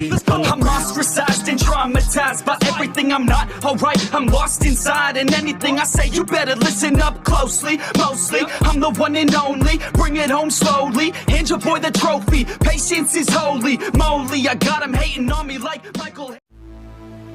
I'm ostracized and traumatized by everything I'm not alright. I'm lost inside, and anything I say you better listen up closely. Mostly, I'm the one and only. Bring it home slowly. Hand your boy the trophy. Patience is holy moly. I got him hating on me like Michael.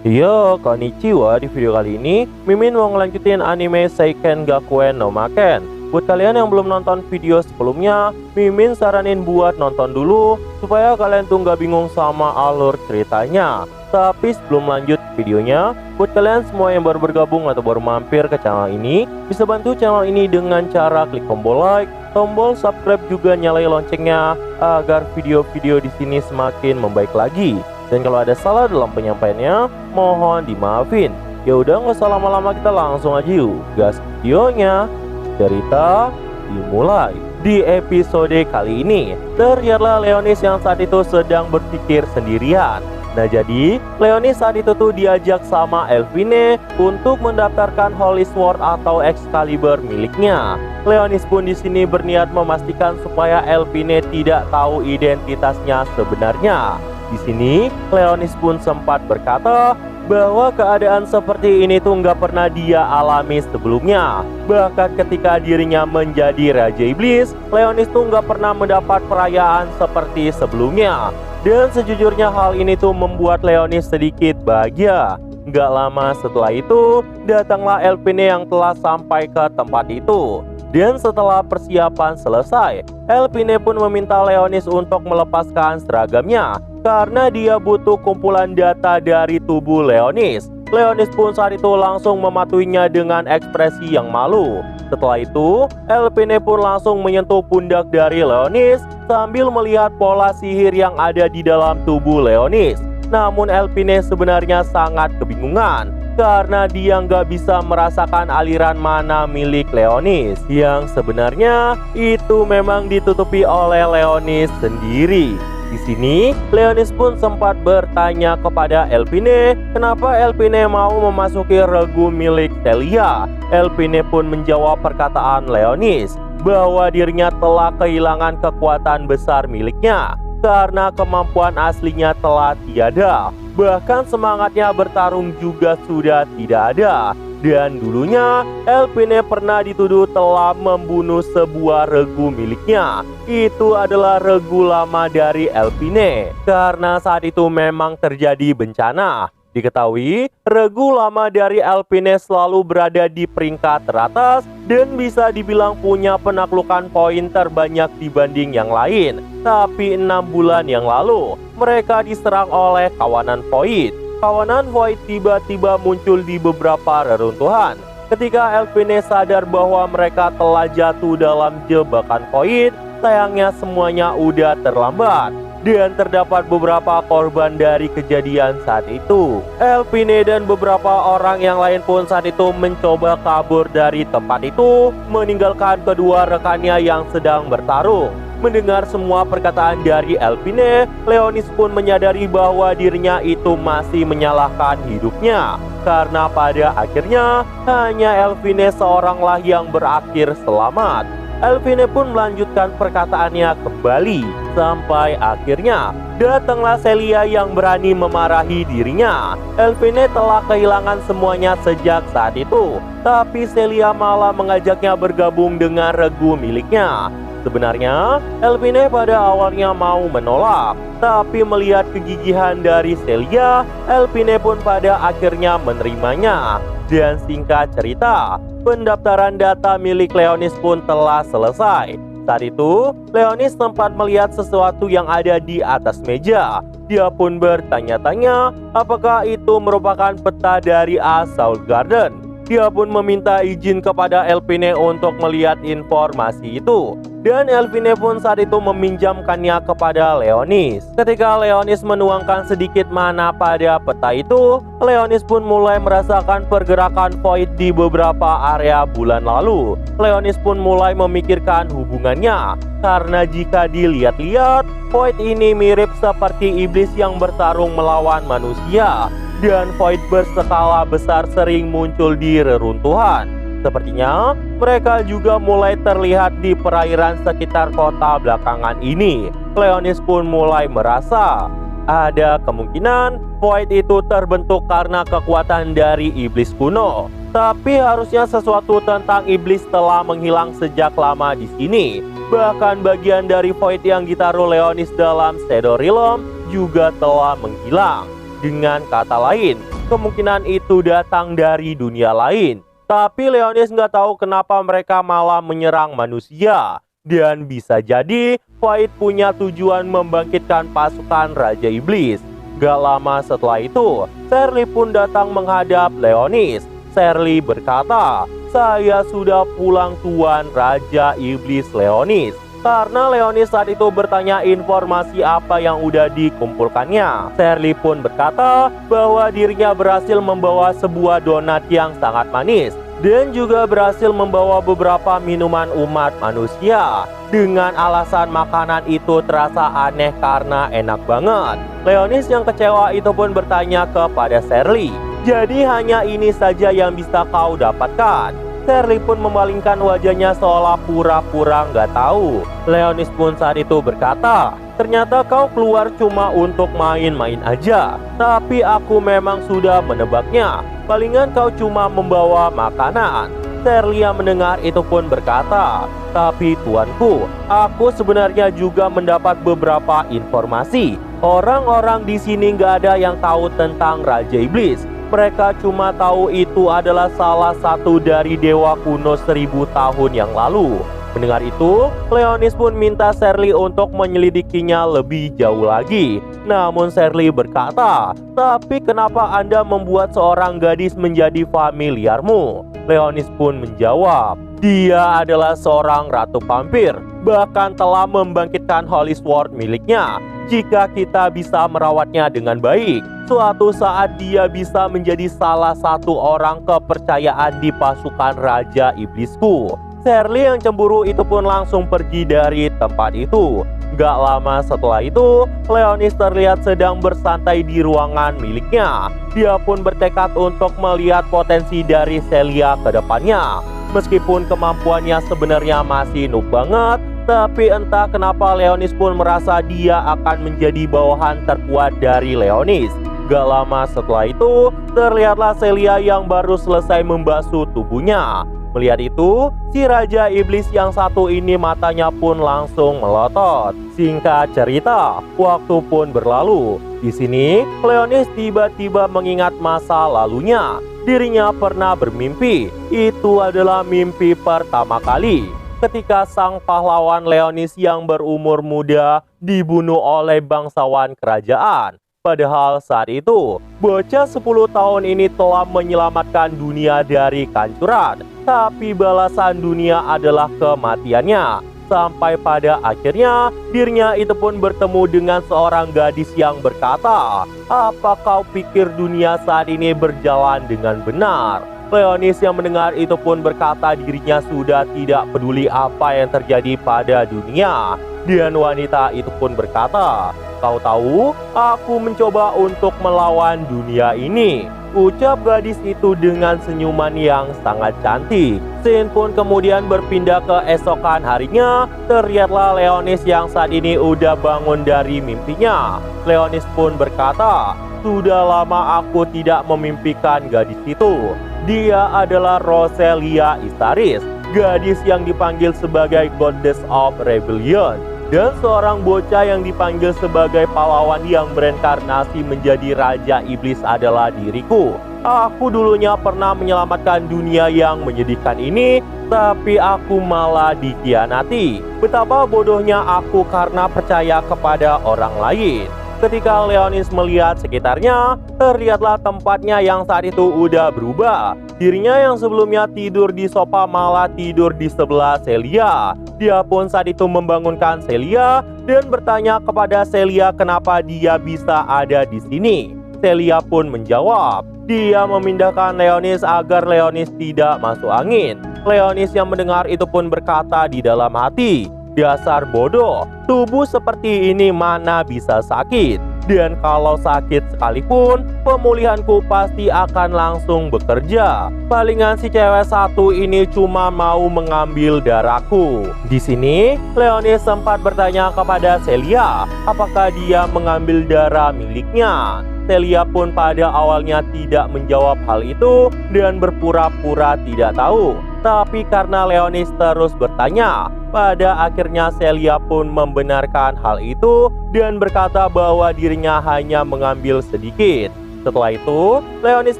Yo, konnichiwa. Di video kali ini Mimin mau ngelanjutin anime Seiken Gakuen no Maken. Buat kalian yang belum nonton video sebelumnya, Mimin saranin buat nonton dulu supaya kalian tuh nggak bingung sama alur ceritanya. Tapi sebelum lanjut videonya, buat kalian semua yang baru bergabung atau baru mampir ke channel ini, bisa bantu channel ini dengan cara klik tombol like, tombol subscribe, juga nyalain loncengnya agar video-video di sini semakin membaik lagi. Dan kalau ada salah dalam penyampaiannya, mohon dimaafin. Ya udah, nggak usah lama-lama, kita langsung aja yuk gas videonya. Cerita dimulai. Di episode kali ini, terlihatlah Leonis yang saat itu sedang berpikir sendirian. Nah, jadi Leonis saat itu tuh diajak sama Elfine untuk mendaftarkan Holy Sword atau Excalibur miliknya. Leonis pun di sini berniat memastikan supaya Elfine tidak tahu identitasnya sebenarnya. Di sini Leonis pun sempat berkata bahwa keadaan seperti ini tuh nggak pernah dia alami sebelumnya. Bahkan ketika dirinya menjadi Raja Iblis, Leonis tuh nggak pernah mendapat perayaan seperti sebelumnya. Dan sejujurnya hal ini tuh membuat Leonis sedikit bahagia. Nggak lama setelah itu, datanglah Elfine yang telah sampai ke tempat itu. Dan setelah persiapan selesai, Elfine pun meminta Leonis untuk melepaskan seragamnya karena dia butuh kumpulan data dari tubuh Leonis. Leonis pun saat itu langsung mematuhinya dengan ekspresi yang malu. Setelah itu, Elfine pun langsung menyentuh pundak dari Leonis sambil melihat pola sihir yang ada di dalam tubuh Leonis. Namun Elfine sebenarnya sangat kebingungan karena dia nggak bisa merasakan aliran mana milik Leonis yang sebenarnya itu memang ditutupi oleh Leonis sendiri. Di sini, Leonis pun sempat bertanya kepada Elfine kenapa Elfine mau memasuki regu milik Celia. Elfine pun menjawab perkataan Leonis bahwa dirinya telah kehilangan kekuatan besar miliknya karena kemampuan aslinya telah tiada. Bahkan semangatnya bertarung juga sudah tidak ada. Dan dulunya Elfine pernah dituduh telah membunuh sebuah regu miliknya. Itu adalah regu lama dari Elfine karena saat itu memang terjadi bencana. Diketahui, regu lama dari Elfine selalu berada di peringkat teratas dan bisa dibilang punya penaklukan poin terbanyak dibanding yang lain. Tapi 6 bulan yang lalu, mereka diserang oleh kawanan Void. Kawanan Void tiba-tiba muncul di beberapa reruntuhan. Ketika Elfine sadar bahwa mereka telah jatuh dalam jebakan Void, sayangnya semuanya udah terlambat. Dan terdapat beberapa korban dari kejadian saat itu. Elfine dan beberapa orang yang lain pun saat itu mencoba kabur dari tempat itu, meninggalkan kedua rekannya yang sedang bertarung. Mendengar semua perkataan dari Elfine, Leonis pun menyadari bahwa dirinya itu masih menyalahkan hidupnya. Karena pada akhirnya, hanya Elfine seoranglah yang berakhir selamat. Elfine pun melanjutkan perkataannya kembali. Sampai akhirnya, datanglah Celia yang berani memarahi dirinya. Elfine telah kehilangan semuanya sejak saat itu. Tapi Celia malah mengajaknya bergabung dengan regu miliknya. Sebenarnya, Elfine pada awalnya mau menolak, tapi melihat kegigihan dari Celia, Elfine pun pada akhirnya menerimanya. Dan singkat cerita, pendaftaran data milik Leonis pun telah selesai. Saat itu, Leonis sempat melihat sesuatu yang ada di atas meja. Dia pun bertanya-tanya apakah itu merupakan peta dari Assault Garden. Dia pun meminta izin kepada Elfine untuk melihat informasi itu. Dan Elfine pun saat itu meminjamkannya kepada Leonis. Ketika Leonis menuangkan sedikit mana pada peta itu, Leonis pun mulai merasakan pergerakan Void di beberapa area bulan lalu. Leonis pun mulai memikirkan hubungannya, karena jika dilihat-lihat, Void ini mirip seperti iblis yang bertarung melawan manusia. Dan Void berskala besar sering muncul di reruntuhan. Sepertinya mereka juga mulai terlihat di perairan sekitar kota belakangan ini. Leonis pun mulai merasa Ada kemungkinan Void itu terbentuk karena kekuatan dari iblis kuno. Tapi harusnya sesuatu tentang iblis telah menghilang sejak lama di sini. Bahkan bagian dari Void yang ditaruh Leonis dalam Shadow Realm juga telah menghilang. Dengan kata lain, kemungkinan itu datang dari dunia lain. Tapi Leonis nggak tahu kenapa mereka malah menyerang manusia. Dan bisa jadi Void punya tujuan membangkitkan pasukan Raja Iblis. Gak lama setelah itu, Shirley pun datang menghadap Leonis. Shirley berkata, "Saya sudah pulang Tuan Raja Iblis Leonis." Karena Leonis saat itu bertanya informasi apa yang udah dikumpulkannya. Shirley pun berkata bahwa dirinya berhasil membawa sebuah donat yang sangat manis dan juga berhasil membawa beberapa minuman umat manusia. Dengan alasan makanan itu terasa aneh karena enak banget. Leonis yang kecewa itu pun bertanya kepada Shirley, "Jadi hanya ini saja yang bisa kau dapatkan?" Shirley pun memalingkan wajahnya seolah pura-pura nggak tahu. Leonis pun saat itu berkata, "Ternyata kau keluar cuma untuk main-main aja. Tapi aku memang sudah menebaknya. Palingan kau cuma membawa makanan." Shirley yang mendengar itu pun berkata, "Tapi tuanku, aku sebenarnya juga mendapat beberapa informasi. Orang-orang di sini nggak ada yang tahu tentang Raja Iblis. Mereka cuma tahu itu adalah salah satu dari dewa kuno 1000 tahun yang lalu." Mendengar itu, Leonis pun minta Shirley untuk menyelidikinya lebih jauh lagi. Namun Shirley berkata, "Tapi kenapa Anda membuat seorang gadis menjadi familiarmu?" Leonis pun menjawab, "Dia adalah seorang ratu vampir, bahkan telah membangkitkan Holy Sword miliknya. Jika kita bisa merawatnya dengan baik, suatu saat dia bisa menjadi salah satu orang kepercayaan di pasukan Raja Iblisku." Shirley yang cemburu itu pun langsung pergi dari tempat itu. Gak lama setelah itu, Leonis terlihat sedang bersantai di ruangan miliknya. Dia pun bertekad untuk melihat potensi dari Celia ke depannya. Meskipun kemampuannya sebenarnya masih noob banget, tapi entah kenapa Leonis pun merasa dia akan menjadi bawahan terkuat dari Leonis. Gak lama setelah itu, terlihatlah Celia yang baru selesai membasuh tubuhnya. Melihat itu, si Raja Iblis yang satu ini matanya pun langsung melotot. Singkat cerita, waktu pun berlalu. Di sini, Leonis tiba-tiba mengingat masa lalunya. Dirinya pernah bermimpi. Itu adalah mimpi pertama kali ketika sang pahlawan Leonis yang berumur muda dibunuh oleh bangsawan kerajaan. Padahal saat itu, bocah 10 tahun ini telah menyelamatkan dunia dari kehancuran. Tapi balasan dunia adalah kematiannya. Sampai pada akhirnya, dirinya itu pun bertemu dengan seorang gadis yang berkata, "Apa kau pikir dunia saat ini berjalan dengan benar?" Leonis yang mendengar itu pun berkata dirinya sudah tidak peduli apa yang terjadi pada dunia. Dan wanita itu pun berkata, "Kau tahu, aku mencoba untuk melawan dunia ini," ucap gadis itu dengan senyuman yang sangat cantik. Scene pun kemudian berpindah ke esokan harinya. Terlihatlah Leonis yang saat ini udah bangun dari mimpinya. Leonis pun berkata, "Sudah lama aku tidak memimpikan gadis itu. Dia adalah Roselia Isaris, gadis yang dipanggil sebagai Goddess of Rebellion, dan seorang bocah yang dipanggil sebagai pahlawan yang bereinkarnasi menjadi Raja Iblis adalah diriku. Aku dulunya pernah menyelamatkan dunia yang menyedihkan ini, tapi aku malah dikhianati. Betapa bodohnya aku karena percaya kepada orang lain." Ketika Leonis melihat sekitarnya, terlihatlah tempatnya yang saat itu udah berubah. Dirinya yang sebelumnya tidur di sofa malah tidur di sebelah Celia. Dia pun saat itu membangunkan Celia dan bertanya kepada Celia kenapa dia bisa ada di sini. Celia pun menjawab, dia memindahkan Leonis agar Leonis tidak masuk angin. Leonis yang mendengar itu pun berkata di dalam hati, "Dasar bodoh, tubuh seperti ini mana bisa sakit." Dan kalau sakit sekalipun, pemulihanku pasti akan langsung bekerja. Palingan si cewek satu ini cuma mau mengambil darahku. Di sini, Leonis sempat bertanya kepada Celia, apakah dia mengambil darah miliknya. Celia pun pada awalnya tidak menjawab hal itu dan berpura-pura tidak tahu. Tapi karena Leonis terus bertanya, pada akhirnya Celia pun membenarkan hal itu dan berkata bahwa dirinya hanya mengambil sedikit. Setelah itu, Leonis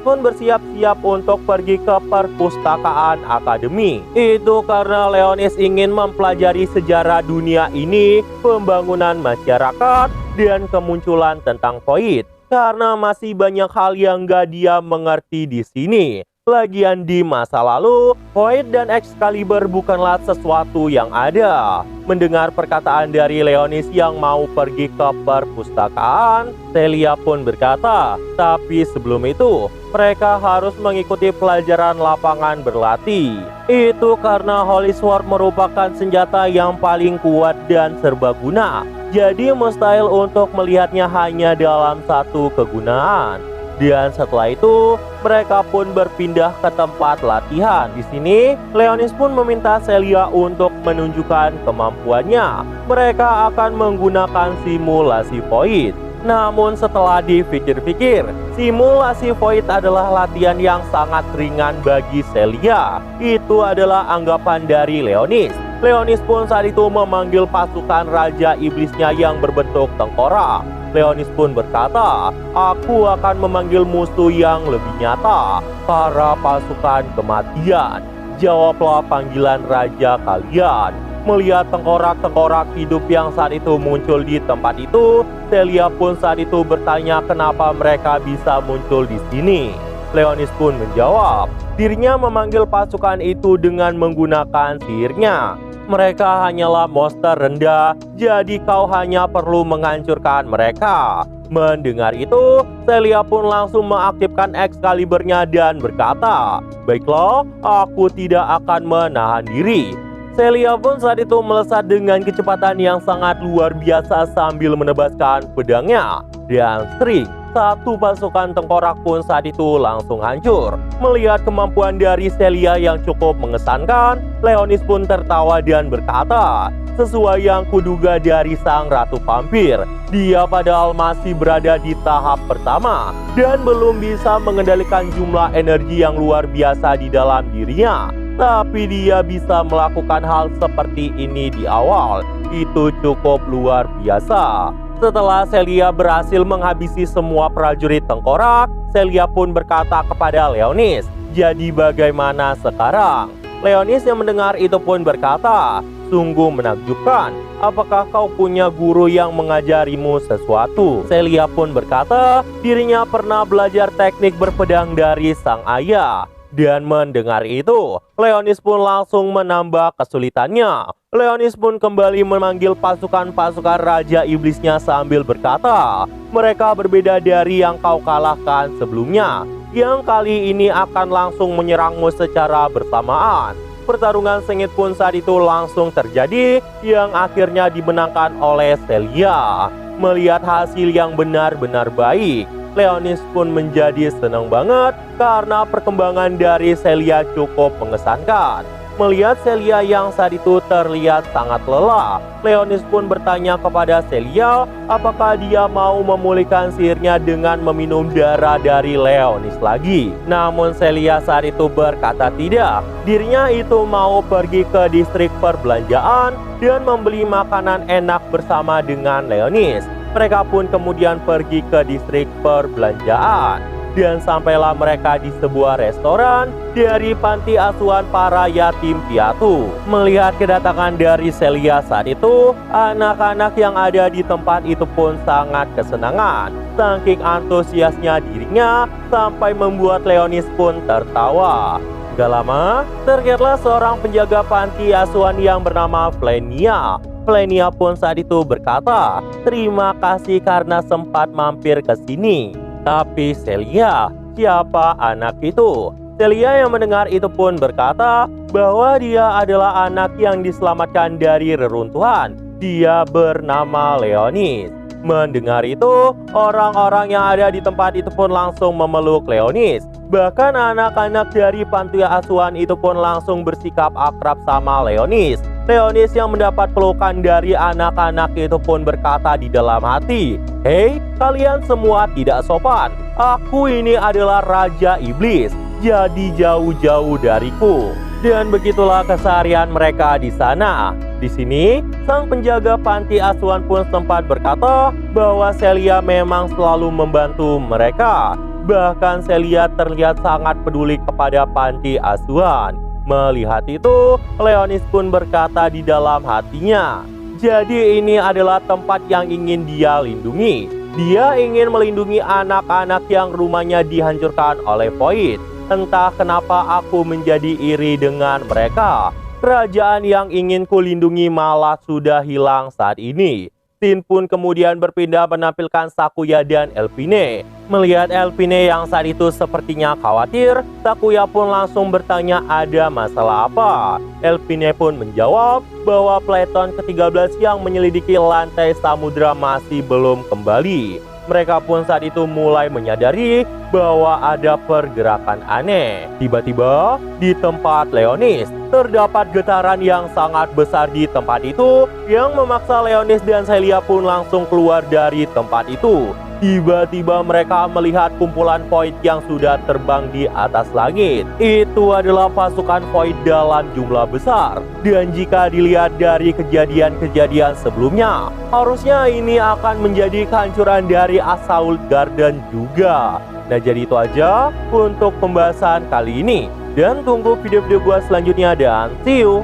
pun bersiap-siap untuk pergi ke perpustakaan akademi. Itu karena Leonis ingin mempelajari sejarah dunia ini, pembangunan masyarakat, dan kemunculan tentang Void. Karena masih banyak hal yang gak dia mengerti di sini. Lagian di masa lalu, Void dan Excalibur bukanlah sesuatu yang ada. Mendengar perkataan dari Leonis yang mau pergi ke perpustakaan, Celia pun berkata, tapi sebelum itu, mereka harus mengikuti pelajaran lapangan berlatih. Itu karena Holy Sword merupakan senjata yang paling kuat dan serbaguna. Jadi mustahil untuk melihatnya hanya dalam satu kegunaan. Dan setelah itu, mereka pun berpindah ke tempat latihan. Di sini, Leonis pun meminta Celia untuk menunjukkan kemampuannya. Mereka akan menggunakan simulasi Void. Namun setelah dipikir-pikir, simulasi Void adalah latihan yang sangat ringan bagi Celia. Itu adalah anggapan dari Leonis. Leonis pun saat itu memanggil pasukan Raja Iblisnya yang berbentuk tengkorak. Leonis pun berkata, aku akan memanggil musuh yang lebih nyata, para pasukan kematian. Jawablah panggilan raja kalian. Melihat tengkorak-tengkorak hidup yang saat itu muncul di tempat itu, Celia pun saat itu bertanya kenapa mereka bisa muncul di sini. Leonis pun menjawab, dirinya memanggil pasukan itu dengan menggunakan sihirnya. Mereka hanyalah monster rendah, jadi kau hanya perlu menghancurkan mereka. Mendengar itu, Celia pun langsung mengaktifkan Excaliburnya dan berkata, baiklah, aku tidak akan menahan diri. Celia pun saat itu melesat dengan kecepatan yang sangat luar biasa sambil menebaskan pedangnya. Dan string, satu pasukan tengkorak pun saat itu langsung hancur. Melihat kemampuan dari Celia yang cukup mengesankan, Leonis pun tertawa dan berkata, sesuai yang kuduga dari sang ratu vampir, dia padahal masih berada di tahap pertama dan belum bisa mengendalikan jumlah energi yang luar biasa di dalam dirinya. Tapi dia bisa melakukan hal seperti ini di awal. Itu cukup luar biasa. Setelah Celia berhasil menghabisi semua prajurit tengkorak, Celia pun berkata kepada Leonis, jadi bagaimana sekarang? Leonis yang mendengar itu pun berkata, sungguh menakjubkan. Apakah kau punya guru yang mengajarimu sesuatu? Celia pun berkata, dirinya pernah belajar teknik berpedang dari sang ayah. Dan mendengar itu, Leonis pun langsung menambah kesulitannya. Leonis pun kembali memanggil pasukan-pasukan Raja Iblisnya sambil berkata, mereka berbeda dari yang kau kalahkan sebelumnya, yang kali ini akan langsung menyerangmu secara bersamaan. Pertarungan sengit pun saat itu langsung terjadi, yang akhirnya dimenangkan oleh Celia. Melihat hasil yang benar-benar baik, Leonis pun menjadi senang banget karena perkembangan dari Celia cukup mengesankan. Melihat Celia yang saat itu terlihat sangat lelah, Leonis pun bertanya kepada Celia apakah dia mau memulihkan sihirnya dengan meminum darah dari Leonis lagi. Namun Celia saat itu berkata tidak. Dirinya itu mau pergi ke distrik perbelanjaan dan membeli makanan enak bersama dengan Leonis. Mereka pun kemudian pergi ke distrik perbelanjaan. Dan sampailah mereka di sebuah restoran dari panti asuhan para yatim piatu. Melihat kedatangan dari Celia saat itu, anak-anak yang ada di tempat itu pun sangat kesenangan. Saking antusiasnya dirinya sampai membuat Leonis pun tertawa. Gak lama, terlihatlah seorang penjaga panti asuhan yang bernama Flenia. Flenia pun saat itu berkata, terima kasih karena sempat mampir ke sini. Tapi Celia, siapa anak itu? Celia yang mendengar itu pun berkata bahwa dia adalah anak yang diselamatkan dari reruntuhan. Dia bernama Leonis. Mendengar itu, orang-orang yang ada di tempat itu pun langsung memeluk Leonis. Bahkan anak-anak dari panti asuhan itu pun langsung bersikap akrab sama Leonis. Leonis yang mendapat pelukan dari anak-anak itu pun berkata di dalam hati, "Hei, kalian semua tidak sopan. Aku ini adalah Raja Iblis, jadi jauh-jauh dariku." Dan begitulah keseharian mereka di sana. Di sini, sang penjaga panti asuhan pun sempat berkata bahwa Celia memang selalu membantu mereka. Bahkan Celia terlihat sangat peduli kepada panti asuhan. Melihat itu, Leonis pun berkata di dalam hatinya, jadi ini adalah tempat yang ingin dia lindungi. Dia ingin melindungi anak-anak yang rumahnya dihancurkan oleh Void. Entah kenapa aku menjadi iri dengan mereka. Kerajaan yang ingin kulindungi malah sudah hilang saat ini. Tin pun kemudian berpindah menampilkan Sakuya dan Elpine. Melihat Elpine yang saat itu sepertinya khawatir, Sakuya pun langsung bertanya ada masalah apa. Elpine pun menjawab bahwa Platon ke-13 yang menyelidiki lantai samudra masih belum kembali. Mereka pun saat itu mulai menyadari bahwa ada pergerakan aneh. Tiba-tiba di tempat Leonis terdapat getaran yang sangat besar di tempat itu yang memaksa Leonis dan Celia pun langsung keluar dari tempat itu. Tiba-tiba mereka melihat kumpulan Void yang sudah terbang di atas langit. Itu adalah pasukan Void dalam jumlah besar. Dan jika dilihat dari kejadian-kejadian sebelumnya, harusnya ini akan menjadi kehancuran dari Assault Garden juga. Nah, jadi itu aja untuk pembahasan kali ini. Dan tunggu video-video gua selanjutnya dan see you!